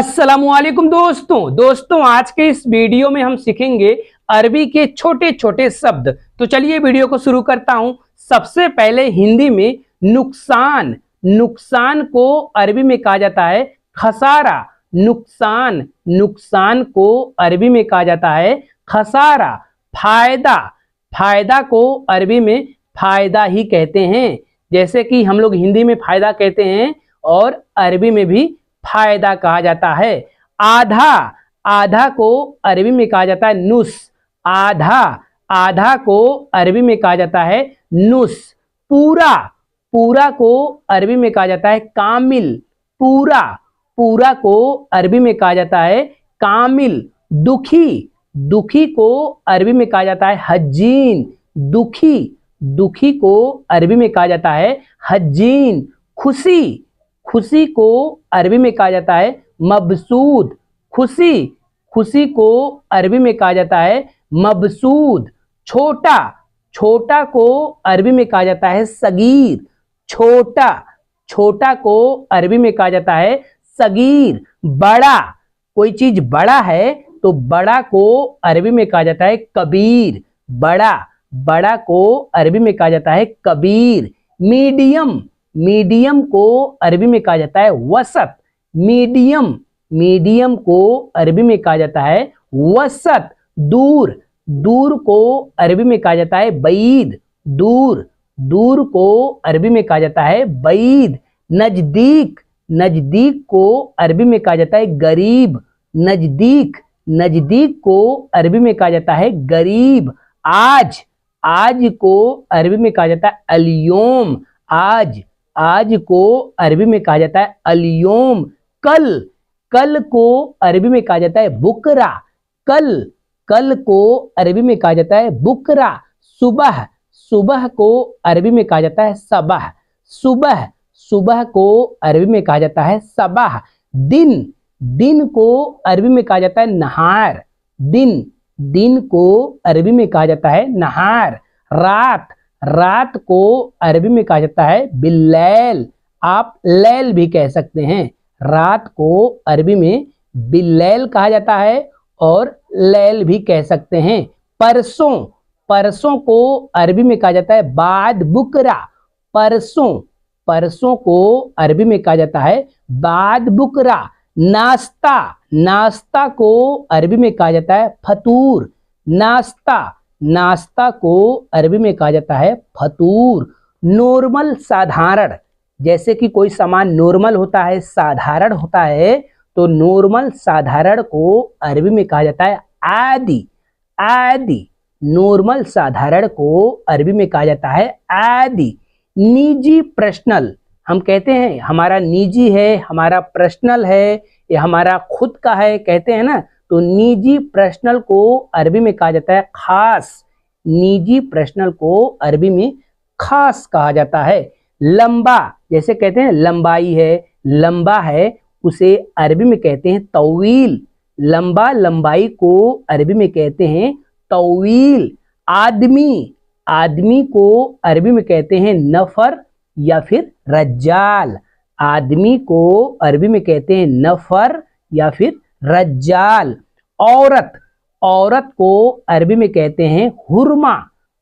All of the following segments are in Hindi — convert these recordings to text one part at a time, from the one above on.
अस्सलामुअलैकुम दोस्तों आज के इस वीडियो में हम सीखेंगे अरबी के छोटे छोटे शब्द। तो चलिए वीडियो को शुरू करता हूं। सबसे पहले हिंदी में नुकसान, नुकसान को अरबी में कहा जाता है खसारा। नुकसान, नुकसान को अरबी में कहा जाता है खसारा। फायदा, फायदा को अरबी में फायदा ही कहते हैं। जैसे कि हम लोग हिंदी में फायदा कहते हैं और अरबी में भी फायदा कहा जाता है। आधा, आधा को अरबी में कहा जाता है नुस। आधा, आधा को अरबी में कहा जाता है नुस। पूरा, पूरा को अरबी में कहा जाता है कामिल। पूरा, पूरा को अरबी में कहा जाता है कामिल। दुखी, दुखी को अरबी में कहा जाता है हज्जीन। दुखी, दुखी को अरबी में कहा जाता है हज्जीन। खुशी, खुशी को अरबी में कहा जाता है मबसूद। खुशी, खुशी को अरबी में कहा जाता है मबसूद। छोटा, छोटा को अरबी में कहा जाता है सगीर। छोटा, छोटा को अरबी में कहा जाता है सगीर। बड़ा, कोई चीज बड़ा है तो बड़ा को अरबी में कहा जाता है कबीर। बड़ा, बड़ा को अरबी में कहा जाता है कबीर। मीडियम, मीडियम को अरबी में कहा जाता है वसत। मीडियम, मीडियम को अरबी में कहा जाता है वसत। दूर, दूर को अरबी में कहा जाता है बईद। दूर, दूर को अरबी में कहा जाता है बईद। नजदीक, नजदीक को अरबी में कहा जाता है गरीब। नजदीक, नजदीक को अरबी में कहा जाता है गरीब। आज, आज को अरबी में कहा जाता है अलयोम। आज, आज को अरबी में कहा जाता है अलयोम। कल, कल को अरबी में कहा जाता है बुकरा। कल, कल को अरबी में कहा जाता है बुकरा। सुबह, सुबह को अरबी में कहा जाता है सबह। सुबह, सुबह को अरबी में कहा जाता है सबह। दिन, दिन को अरबी में कहा जाता है नहार। दिन, दिन को अरबी में कहा जाता है नहार। रात, रात को अरबी में कहा जाता है बिल्लैल। आप लैल भी कह सकते हैं। रात को अरबी में बिल्लैल कहा जाता है और लैल भी कह सकते हैं। परसों, परसों को अरबी में कहा जाता है बाद बुकरा। परसों, परसों को अरबी में कहा जाता है बाद बुकरा। नाश्ता, नाश्ता को अरबी में कहा जाता है फतूर। नाश्ता, नाश्ता को अरबी में कहा जाता है फतूर। नॉर्मल, साधारण, जैसे कि कोई सामान नॉर्मल होता है, साधारण होता है, तो नॉर्मल साधारण को अरबी में कहा जाता है आदि। आदि, नॉर्मल साधारण को अरबी में कहा जाता है आदि। निजी, पर्सनल, हम कहते हैं हमारा निजी है, हमारा पर्सनल है, या हमारा खुद का है, कहते हैं ना, तो निजी पर्सनल को अरबी में कहा जाता है खास। निजी पर्सनल को अरबी में खास कहा जाता है। लंबा, जैसे कहते हैं लंबाई है, लंबा है, उसे अरबी में कहते हैं तवील। लंबा, लंबाई को अरबी में कहते हैं तवील। आदमी, आदमी को अरबी में कहते हैं नफर या फिर रज्जाल। आदमी को अरबी में कहते हैं नफर या फिर रज्जाल। औरत, औरत को अरबी में कहते हैं हुरमा।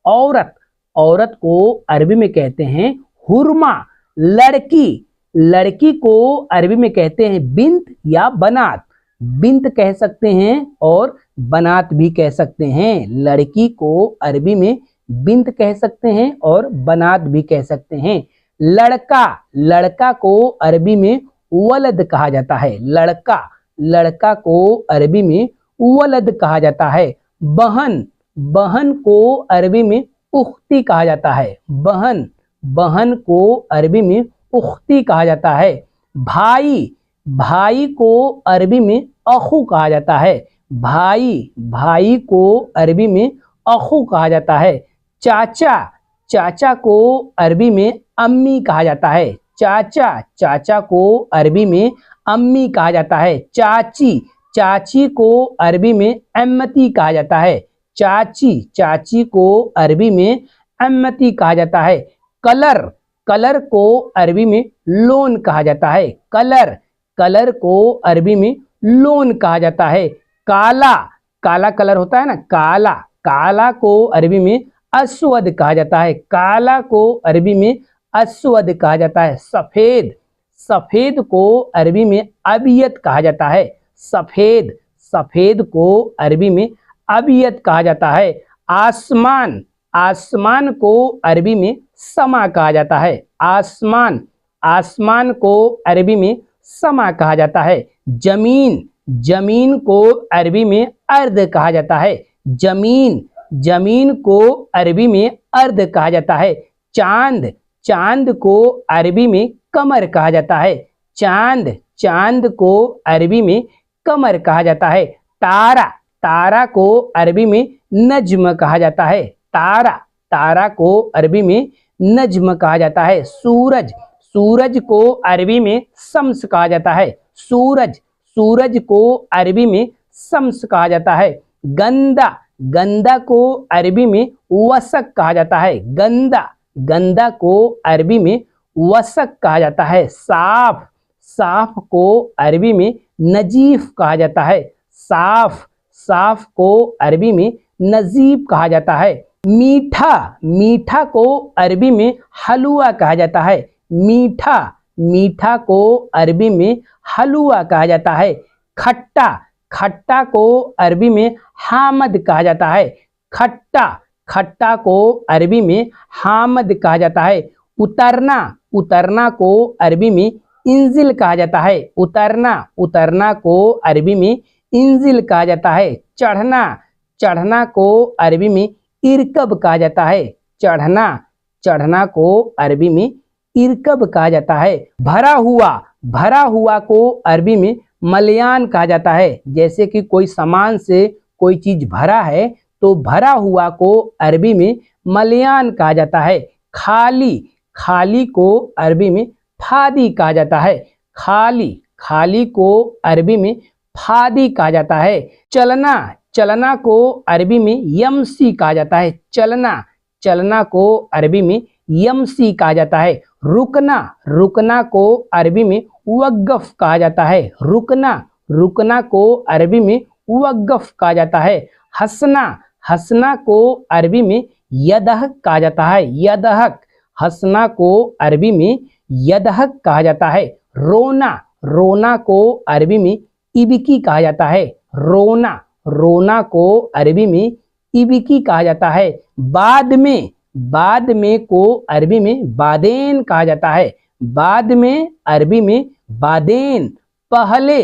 औरत, औरत को अरबी में कहते हैं हुरमा। लड़की, लड़की को अरबी में कहते हैं बिंत या बनात। बिंत कह सकते हैं और बनात भी कह सकते हैं। लड़की को अरबी में बिंत कह सकते हैं और बनात भी कह सकते हैं। लड़का, लड़का को अरबी में वलद कहा जाता है। लड़का, लड़का को अरबी में वलद कहा जाता है। बहन, बहन को अरबी में उख्ती कहा जाता है। बहन, बहन को अरबी में उख्ती कहा जाता है। भाई, भाई को अरबी में अखू कहा जाता है। भाई, भाई को अरबी में अखू कहा जाता है। चाचा, चाचा को अरबी में अम्मी कहा जाता है। चाचा, चाचा को अरबी में अम्मी कहा जाता है। चाची, चाची को अरबी में अम्मती कहा जाता है। चाची, चाची को अरबी में अम्मती कहा जाता है। कलर, कलर को अरबी में लोन कहा जाता है। कलर, कलर को अरबी में लोन कहा जाता है। काला, काला कलर होता है ना, काला, काला को अरबी में अस्वद कहा जाता है। काला को अरबी में अस्वद कहा जाता है। सफेद, सफेद को अरबी में अबियत कहा जाता है। सफेद, सफेद को अरबी में अबियत कहा जाता है। आसमान, आसमान को अरबी में समा कहा जाता है। आसमान, आसमान को अरबी में समा कहा जाता है। जमीन, जमीन को अरबी में अर्द कहा जाता है। जमीन, जमीन को अरबी में अर्द कहा जाता है। चांद, चांद को अरबी में कमर कहा जाता है। चांद, चांद को अरबी में कमर कहा जाता है। तारा, तारा को अरबी में नज्म कहा जाता है। तारा, तारा को अरबी में नज्म कहा जाता है। सूरज, सूरज को अरबी में शम्स कहा जाता है। सूरज, सूरज को अरबी में शम्स कहा जाता है। गंदा, गंदा को अरबी में वसक कहा जाता है। गंदा, गंदा को अरबी में वसक कहा जाता है। साफ, साफ को अरबी में नजीफ कहा जाता है। साफ, साफ को अरबी में नजीफ कहा जाता है। मीठा, मीठा को अरबी में हलवा कहा जाता है। मीठा, मीठा को अरबी में हलवा कहा जाता है। खट्टा, खट्टा को अरबी में हामद कहा जाता है। खट्टा, खट्टा को अरबी में हामद कहा जाता है। उतरना, उतरना को अरबी में इंजिल कहा जाता है। उतरना, उतरना को अरबी में इंजिल कहा जाता है। चढ़ना, चढ़ना को अरबी में इरकब कहा जाता है। चढ़ना, चढ़ना को अरबी में इरकब कहा जाता है। भरा हुआ, भरा हुआ को अरबी में मलयान कहा जाता है। जैसे कि कोई सामान से कोई चीज भरा है तो भरा हुआ को अरबी में मलयान कहा जाता है। खाली, खाली को अरबी में फादी कहा जाता है। खाली, खाली को अरबी में फादी कहा जाता है। चलना, चलना को अरबी में यमसी कहा जाता है। चलना, चलना को अरबी में यमसी कहा जाता है। रुकना, रुकना को अरबी में वक़्फ़ कहा जाता है। रुकना, रुकना को अरबी में वक़्फ़ कहा जाता है। हंसना, हंसना को अरबी में यदहक कहा जाता है। यदहक, हंसना को अरबी में यदहक कहा जाता है। रोना, रोना को अरबी में इबिकी कहा जाता है। रोना, रोना को अरबी में इबिकी कहा जाता है। बाद में, बाद में को अरबी में बादेन कहा जाता है। बाद में अरबी में बादेन। पहले,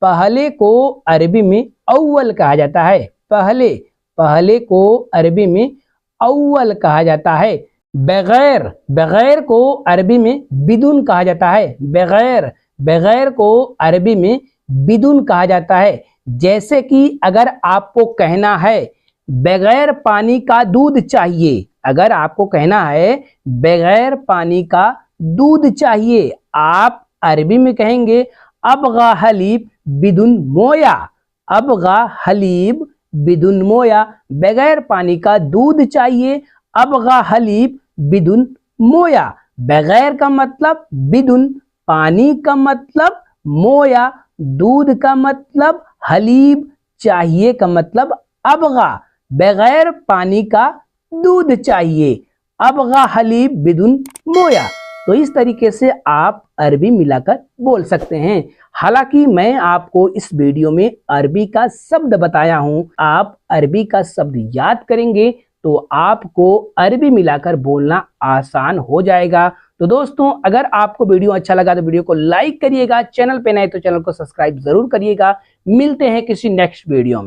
पहले को अरबी में अव्वल कहा जाता है। पहले, पहले को अरबी में अव्वल कहा जाता है। बगैर, बगैर को अरबी में बिदुन कहा जाता है। बगैर, बगैर को अरबी में बिदुन कहा जाता है। जैसे कि अगर आपको कहना है बगैर पानी का दूध चाहिए, अगर आपको कहना है बगैर पानी का दूध चाहिए, आप अरबी में कहेंगे अबगा हलीब बिदुन मोया। अबगा हलीब बिदुन मोया, बगैर पानी का दूध चाहिए, अबगा हलीब बिदुन मोया। बगैर का मतलब बिदुन, पानी का मतलब मोया, दूध का मतलब हलीब, चाहिए का मतलब अबगा, बगैर पानी का दूध चाहिए, अबगा हलीब बिदुन मोया। तो इस तरीके से आप अरबी मिलाकर बोल सकते हैं। हालांकि मैं आपको इस वीडियो में अरबी का शब्द बताया हूं, आप अरबी का शब्द याद करेंगे तो आपको अरबी मिलाकर बोलना आसान हो जाएगा। तो दोस्तों, अगर आपको वीडियो अच्छा लगा तो वीडियो को लाइक करिएगा, चैनल पे नए तो चैनल को सब्सक्राइब जरूर करिएगा। मिलते हैं किसी नेक्स्ट वीडियो में।